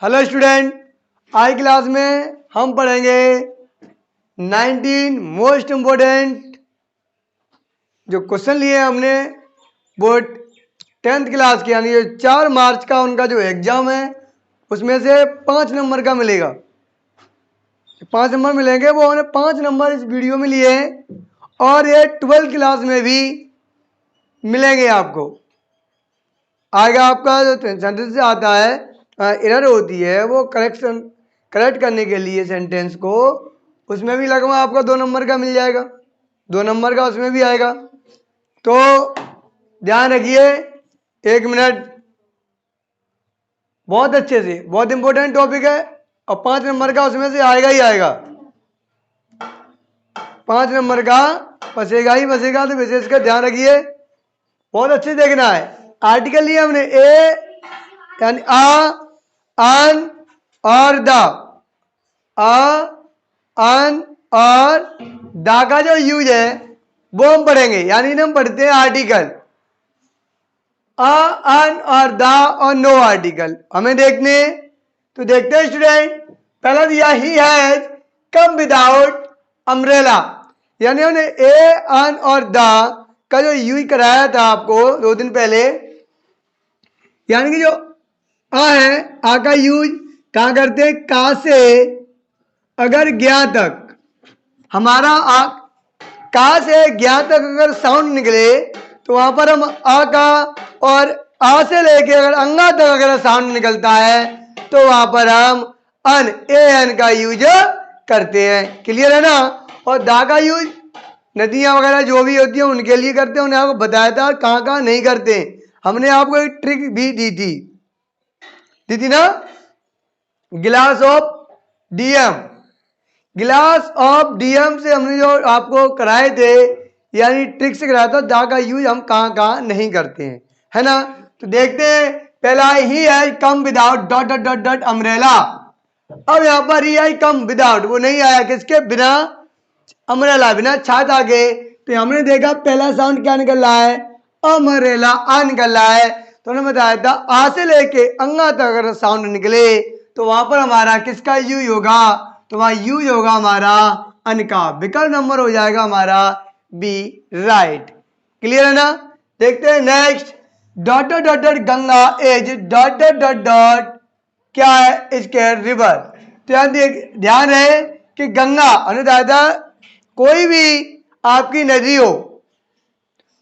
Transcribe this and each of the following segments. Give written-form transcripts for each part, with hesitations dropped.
Hello student, आज class में हम पढ़ेंगे 19 मोस्ट इम्पोर्टेंट जो क्वेश्चन लिए हमने वो 10th क्लास के, यानी 4 मार्च का उनका जो एग्जाम है उसमें से 5 नंबर का मिलेगा। 5 नंबर मिलेंगे, वो हमने 5 नंबर इस वीडियो में लिए हैं और ये 12th क्लास में भी मिलेंगे आपको। आएगा आपका जो सेंटेंस से आता है एरर होती है वो करेक्ट करने के लिए सेंटेंस को, उसमें भी लगभग आपको 2 नंबर का मिल जाएगा। 2 नंबर का उसमें भी आएगा, तो ध्यान रखिए। 1 मिनट, बहुत अच्छे से, बहुत इंपॉर्टेंट टॉपिक है और 5 नंबर का उसमें से आएगा ही आएगा। 5 नंबर का फंसेगा ही फंसेगा, तो विशेष कर ध्यान रखिए, बहुत अच्छे से देखना है। आर्टिकल लिया हमने ए यानी अन और द। अन और द का जो यूज है वो हम पढ़ेंगे, यानी हम पढ़ते हैं आर्टिकल अन और द और नो आर्टिकल हमें देखने। तो देखते हैं स्टूडेंट, पहला दिया he has come without umbrella, यानी हमने ए अन और द का जो यूज कराया था आपको 2 दिन पहले, यानी कि जो आ है, आ का यूज कहां करते हैं? का से अगर ज्ञा तक, हमारा आ का से ज्ञा तक अगर साउंड निकले तो वहां पर हम आ का, और आ से लेके अगर अंगा तक अगर साउंड निकलता है तो वहां पर हम अन ए एन का यूज करते हैं। क्लियर है ना? और दा का यूज नदियां वगैरह जो भी होती है उनके लिए करते हैं, उन्हें आपको बताया था कहां कहां नहीं करते। हमने आपको एक ट्रिक भी दी थी ना, गिलास ऑफ डीएम। गिलास ऑफ डीएम से हमने जो आपको कराए थे, यानी ट्रिक से कराया था दा का यूज हम कहां कहां नहीं करते हैं, है ना? तो देखते हैं, पहला ही है कम without dot dot dot dot umbrella. अब यहां पर ही आई कम विदाउट, वो नहीं आया, किसके बिना? अम्ब्रेला, बिना छाता के। तो हमने देखा पहला साउंड क्या निकल रहा है? अम्ब्रेला, आ निकल रहा है। तो हमने बताया था आ से लेके अंगा तक अगर साउंड निकले तो वहां पर हमारा किसका यूज होगा? तो वहां यूज होगा हमारा अन का। विकल्प नंबर हो जाएगा हमारा बी, राइट। क्लियर है ना? देखते हैं next, dot dot dot dot Ganga as dot dot dot dot क्या है? इसके रिवर। तो ध्यान है कि गंगा अनुदाता कोई भी आपकी नदी हो,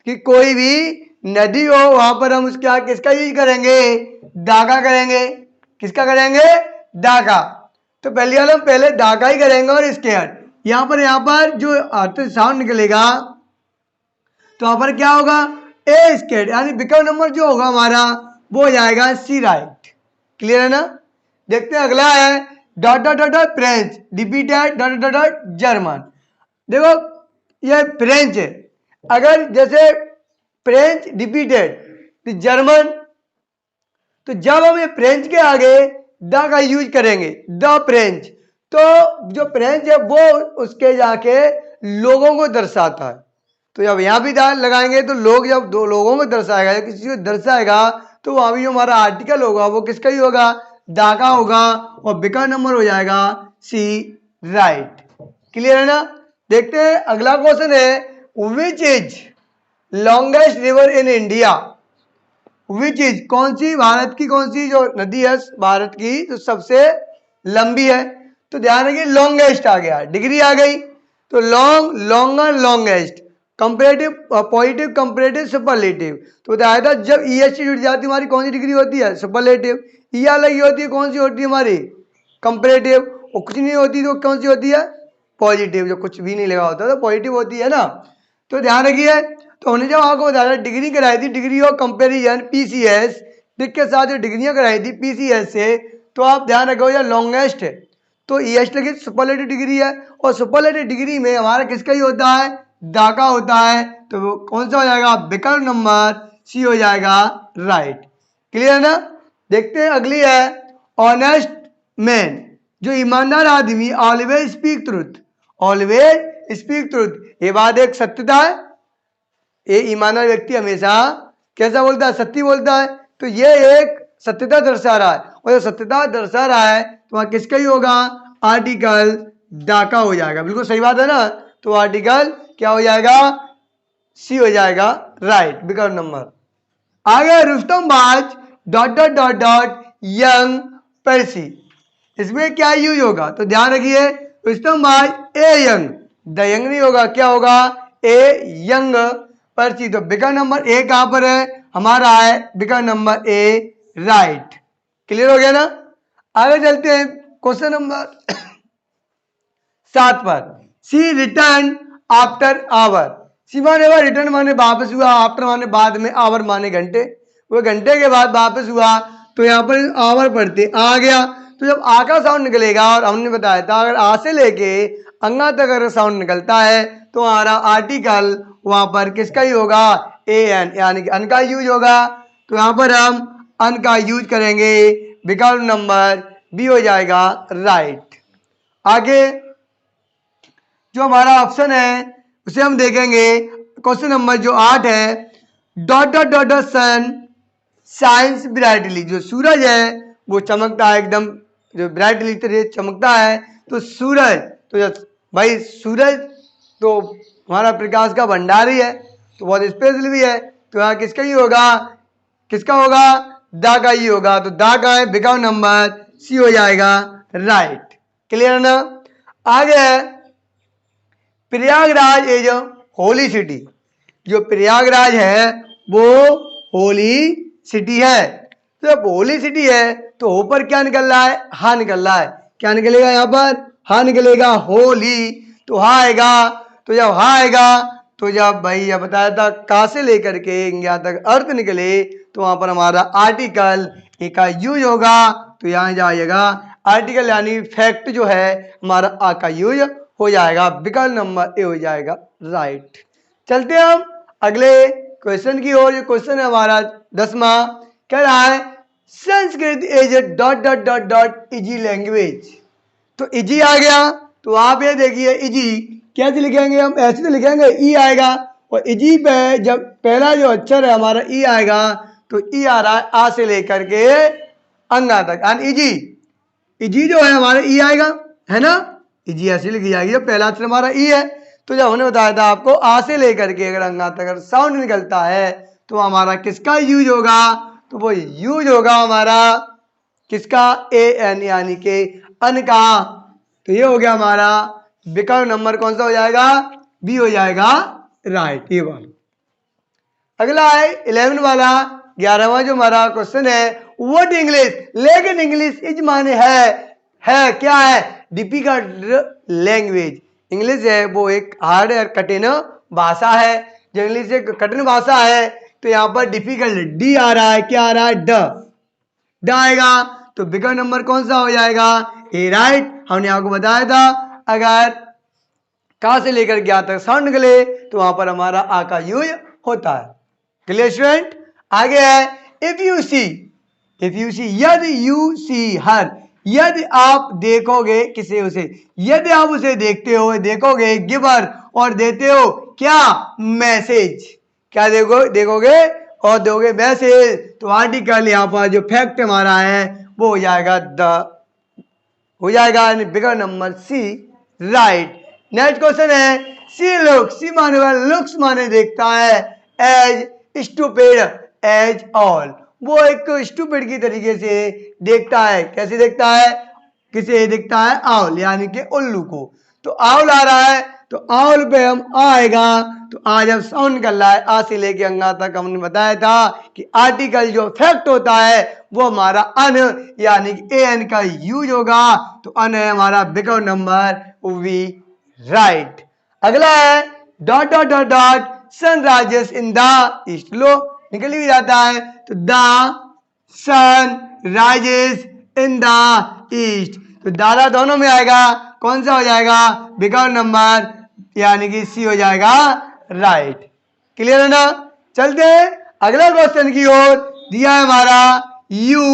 कि कोई भी नदी हो वहां पर हम उसका किसका यूज करेंगे? दागा करेंगे। किसका करेंगे? दागा। तो पहले वाला पहले दागा ही करेंगे और इसके यहां पर जो साउंड निकलेगा तो वहां पर क्या होगा? ए स्केट, यानी विकल्प नंबर जो होगा हमारा वो हो जाएगा सी, राइट। क्लियर है ना? देखते हैं अगला है dot dot dot dot French repeated dot dot dot German. देखो ये फ्रेंच है, अगर जैसे फ्रेंच रिपीटेड तो जर्मन, तो जब हम ये फ्रेंच के आगे द का यूज करेंगे, द फ्रेंच, तो जो फ्रेंच है वो उसके जाके लोगों को दर्शाता है। तो जब यहां भी दाल लगाएंगे तो लोग जब दो लोगों को दर्शाएगा, किसी को दर्शाएगा, तो वहां भी जो हमारा आर्टिकल होगा वो किसका ही होगा? दा का होगा, और विकल्प नंबर हो जाएगा सी, राइट। क्लियर है ना? देखते हैं अगला क्वेश्चन है, which is longest river in India. Which is, कौन सी, भारत की कौन सी जो नदी है भारत की जो सबसे लंबी है? तो ध्यान रखिए लॉन्गेस्ट आ गया, डिग्री आ गई, तो long, longer, longest, comparative, positive, comparative, superlative. तो बताया था जब ई एस टी जुड़ जाती है हमारी कौन सी डिग्री होती है? सुपरलेटिव। ई आ लगी होती है कौन सी होती है हमारी? कंपेरेटिव। और कुछ नहीं होती तो कौन सी होती है? पॉजिटिव। जो कुछ भी नहीं लगा होता तो पॉजिटिव होती है ना। तो ध्यान रखिए, तो हमने जब आपको बताया डिग्री कराई थी, डिग्री ऑफ कंपेरिजन पीसीएस, डिग के साथ जो डिग्रियां कराई थी पीसीएस से, तो आप ध्यान रखो ये लॉन्गेस्ट है, तो ईएस लगी सुपरलेटिव डिग्री है, और सुपरलेटिव डिग्री में हमारा किसका ही होता है? दाका होता है। तो वो कौन सा हो जाएगा? विकल्प नंबर सी हो जाएगा, राइट। क्लियर है ना? देखते हैं अगली है, ऑनेस्ट मैन, जो ईमानदार आदमी, always speak truth, always speak truth, ये बात एक सत्यता है, ये ईमानदार व्यक्ति हमेशा कैसा बोलता है? सत्य बोलता है। तो ये एक सत्यता दर्शा रहा है, और जो सत्यता दर्शा रहा है तो वहां किसका ही होगा, आर्टिकल दा का हो जाएगा। बिल्कुल सही बात है ना। तो आर्टिकल क्या हो जाएगा, सी हो जाएगा राइट विकल्प नंबर। आगे रुस्तम बाज dot dot dot dot young पर्सी, इसमें क्या यूज होगा, तो ध्यान रखिए रुस्तम बाज ए यंग, द यंग नहीं होगा, क्या होगा ए यंग पर्सी। तो विकल्प नंबर ए कहां पर है, हमारा है विकल्प नंबर ए राइट। क्लियर हो गया ना। आगे चलते हैं क्वेश्चन नंबर 7 पर। सी रिटर्न आफ्टर आवर, सी माने रिटर्न माने वापस हुआ, आफ्टर माने बाद में, आवर माने घंटे, वो घंटे के बाद वापस हुआ। तो यहाँ पर आवर पढ़ते आ गया, तो जब आ का साउंड निकलेगा, और हमने बताया था अगर आ से लेके अंगा तक अगर साउंड निकलता है तो हमारा आर्टिकल वहां पर किसका ही होगा, ए एन, यानी कि अन का यूज होगा। तो यहाँ पर हम अन का यूज करेंगे, विकल्प नंबर बी हो जाएगा राइट। आगे जो हमारा ऑप्शन है उसे हम देखेंगे, क्वेश्चन नंबर जो 8 है, डॉट डॉट डॉट डॉट सन साइंस ब्राइटली, जो सूरज है वो चमकता है एकदम, जो ब्राइटली तरह चमकता है। तो सूरज, तो भाई सूरज तो हमारा प्रकाश का भंडार ही है, तो बहुत स्पेशल भी है। तो यहाँ किसका ही होगा, किसका होगा, दा का ही होगा। तो दा का है विकल्प नंबर सी हो जाएगा राइट। क्लियर है ना। आगे है प्रयागराज इज होली सिटी, जो प्रयागराज है वो होली सिटी है। तो जब होली सिटी है तो हो पर क्या निकल रहा है, हा निकल रहा है, क्या निकलेगा यहाँ पर, हा निकलेगा होली। तो हा आएगा, तो जब हा आएगा तो जब भाई यह बताया था का से लेकर के यहाँ तक अर्थ निकले तो वहां पर हमारा आर्टिकल ए का यूज होगा। तो यहाँ जाइएगा आर्टिकल यानी फैक्ट जो है हमारा आ का यूज हो जाएगा, विकल्प नंबर ए हो जाएगा राइट। चलते हम अगले क्वेश्चन की ओर। जो क्वेश्चन है हमारा 10वां, कह रहा है Sanskrit is dot dot dot dot easy language. तो इजी आ गया, तो आप ये देखिए इजी कैसे लिखेंगे हम, ऐसे तो लिखेंगे ई आएगा, और इजी पे जब पहला जो अक्षर है हमारा ई आएगा तो ई आ रहा है आ से लेकर के अंगा तक, यानी इजी, इजी जो है हमारा ई आएगा, है ना। इजी ऐसे लिखी जाएगी जब पहला अक्षर हमारा ई है। तो जब हमने बताया था आपको आ से लेकर के अगर अंगा तक अगर साउंड निकलता है तो हमारा किसका यूज होगा, तो वो यूज होगा हमारा किसका, ए एन, यानी के अन का। तो ये हो गया हमारा विकल्प नंबर कौन सा हो जाएगा, बी हो जाएगा राइट, ये वाला। अगला है 11 वाला, 11वां जो हमारा क्वेश्चन है, व्हाट इंग्लिश, लेकिन इंग्लिश इज माने है क्या है, डिफिकल्ट लैंग्वेज। इंग्लिश है वो एक हार्ड और कठिन भाषा है, जो इंग्लिश एक कठिन भाषा है। तो यहाँ पर डिफिकल्ट डी आ रहा है, क्या आ रहा है, ड आएगा। तो विकल्प नंबर कौन सा हो जाएगा, ए राइट। हमने आपको बताया था अगर का से लेकर क्या तक साउंड निकले तो वहां पर हमारा आ का यूज होता है। Clear student. आगे है इफ यू सी, यदि यू सी हर, यदि आप देखोगे किसे उसे, यदि आप उसे देखते हो, देखोगे गिवर, और देते हो क्या, मैसेज, क्या देखोगे और दोगे मैसेज। तो आर्टिकल यहाँ पर जो फैक्ट हमारा है वो हो जाएगा द, हो जाएगा विकल्प number C right. Next question है सी लुक्स, सी माने वाला लुक्स माने देखता है, एज स्टूपिड एज ऑल, वो एक स्टूपिड की तरीके से देखता है, कैसे देखता है, किसे देखता है, आउल यानी कि उल्लू को। तो आउल आ रहा है तो आउल पे हम आएगा, तो आ जब साउंड निकल रहा है आ से लेके अंगा तक, हमने बताया था कि आर्टिकल जो फैक्ट होता है वो हमारा अन यानी कि ए एन का यूज होगा। तो अन है हमारा विकल्प नंबर वी राइट। अगला है dot dot dot dot sun rises in the east, लो निकल भी जाता है। तो the sun rises in the east, तो दादा दोनों में आएगा, कौन सा हो जाएगा, विकल्प नंबर यानी कि सी हो जाएगा राइट। क्लियर है ना। चलते हैं अगला क्वेश्चन की ओर। दिया है हमारा you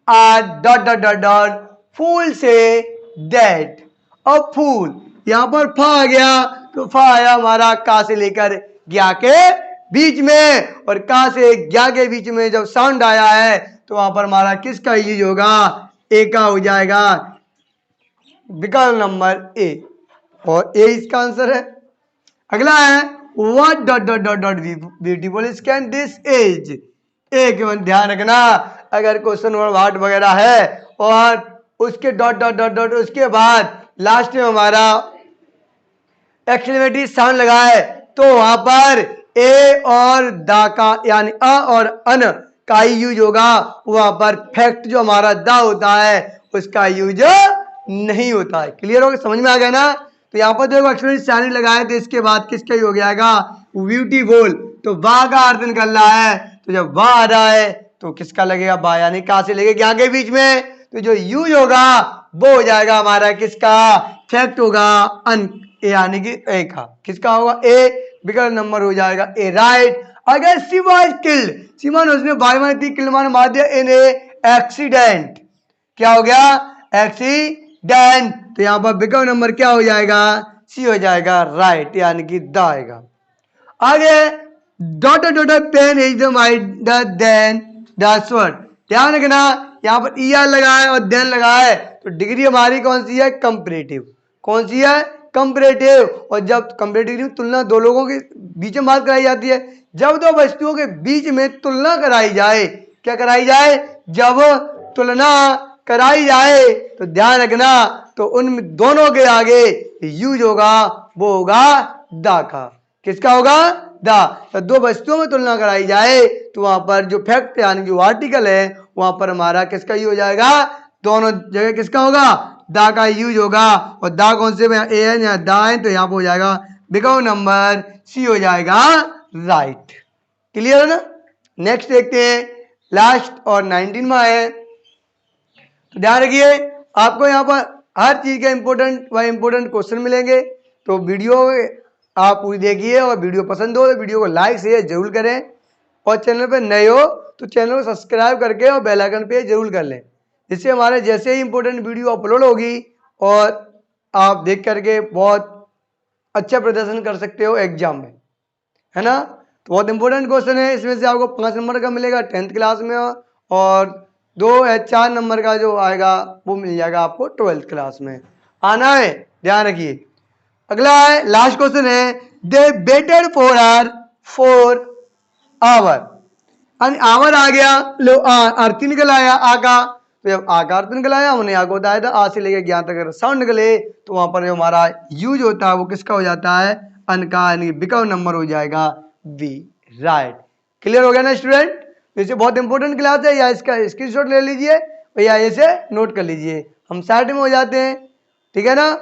are dot dot dot dot fool say that, और फूल यहां पर फा आ गया, तो फा आया हमारा का से लेकर गया के बीच में और का से ज्ञा के बीच में जब साउंड आया है तो वहां पर हमारा किसका यूज होगा, ए का हो जाएगा, विकल्प नंबर ए, और ए इसका आंसर है। अगला है what dot dot dot dot beautiful scan this as, एक ध्यान रखना अगर क्वेश्चन वाट वगैरह है और उसके डॉट डॉट डॉट डॉट उसके बाद लास्ट में हमारा एक्सक्लेमेटरी साउंड लगा है तो वहां पर ए और दा का यानी अ और अन का यूज होगा, वहां पर फैक्ट जो हमारा दा होता है उसका यूज नहीं होता है। क्लियर हो गया, समझ में आ गया ना। तो यहाँ पर देखो एक्सक्लेमेटरी साउंड लगाया तो इसके बाद किसका यूज हो जाएगा, ब्यूटीफुल, तो वाह का अर्थ निकल रहा है, तो जब वाह आ रहा है तो किसका लगेगा, वाह यानी का से लगेगा यहाँ के बीच में, तो जो यूज होगा वो हो जाएगा हमारा किसका, फैक्ट होगा अन यानी कि ए का, किसका होगा ए, विकल्प नंबर हो जाएगा ए, राइट। अगर शी वाज किल्ड, सीमन उसने बाई मानी थी, किल्ड माने मार दिया, इन ए एक्सीडेंट, क्या हो गया, एक्सीडेंट, तो यहां पर विकल्प नंबर क्या हो जाएगा, सी हो जाएगा, राइट यानी कि द आएगा। आगे dot dot pen is the mightier than the sword, ध्यान रखना यहाँ पर ई आर लगा है और देन लगा है तो डिग्री हमारी कौन सी है, कंपैरेटिव, कौन सी है, कंपैरेटिव। और जब कंपैरेटिव की तुलना दो लोगों के बीच में बात कराई जाती है, जब दो वस्तुओं के बीच में तुलना कराई जाए, क्या कराई जाए, जब तुलना कराई जाए तो ध्यान रखना तो उन दोनों के आगे यूज होगा वो होगा दा का, किसका होगा, दा। तो दो वस्तुओं में तुलना कराई जाए तो वहां पर जो फैक्ट यानी जो आर्टिकल है वहां पर हमारा किसका यूज हो जाएगा, दोनों जगह किसका होगा, दा का यूज होगा। और दा कौन से ए है या दा है तो यहाँ पर हो जाएगा विकल्प नंबर सी हो जाएगा, राइट। क्लियर है ना। नेक्स्ट देखते हैं, लास्ट और 19 में है, तो ध्यान रखिए आपको यहाँ पर हर चीज के इंपोर्टेंट व इंपोर्टेंट क्वेश्चन मिलेंगे, तो वीडियो आप पूरी देखिए और वीडियो पसंद हो तो वीडियो को लाइक शेयर जरूर करें, और चैनल पर नए हो तो चैनल को सब्सक्राइब करके और बेल आइकन पे जरूर कर लें, जिससे हमारे जैसे ही इंपोर्टेंट वीडियो अपलोड होगी और आप देख करके बहुत अच्छा प्रदर्शन कर सकते हो एग्जाम में, है ना। तो बहुत इंपॉर्टेंट क्वेश्चन है, इसमें से आपको 5 नंबर का मिलेगा 10th क्लास में, और 2 या 4 नंबर का जो आएगा वो मिल जाएगा आपको 12th क्लास में, आना है, ध्यान रखिए। अगला है लास्ट क्वेश्चन है, they waited for hour 4 hour, hour आ गया, लो आरती निकल आया आका, तो जब आकार तो निकल आया हमने आको बताया था, आ से लेके ज्ञान तक अगर साउंड निकले तो वहां पर जो हमारा यूज होता है वो किसका हो जाता है, अन का, यानी विकल्प नंबर हो जाएगा बी, राइट। क्लियर हो गया ना स्टूडेंट। वैसे बहुत इंपॉर्टेंट क्लास है, या इसका स्क्रीनशॉट ले लीजिए या ऐसे नोट कर लीजिए, हम साइड में हो जाते हैं, ठीक है ना।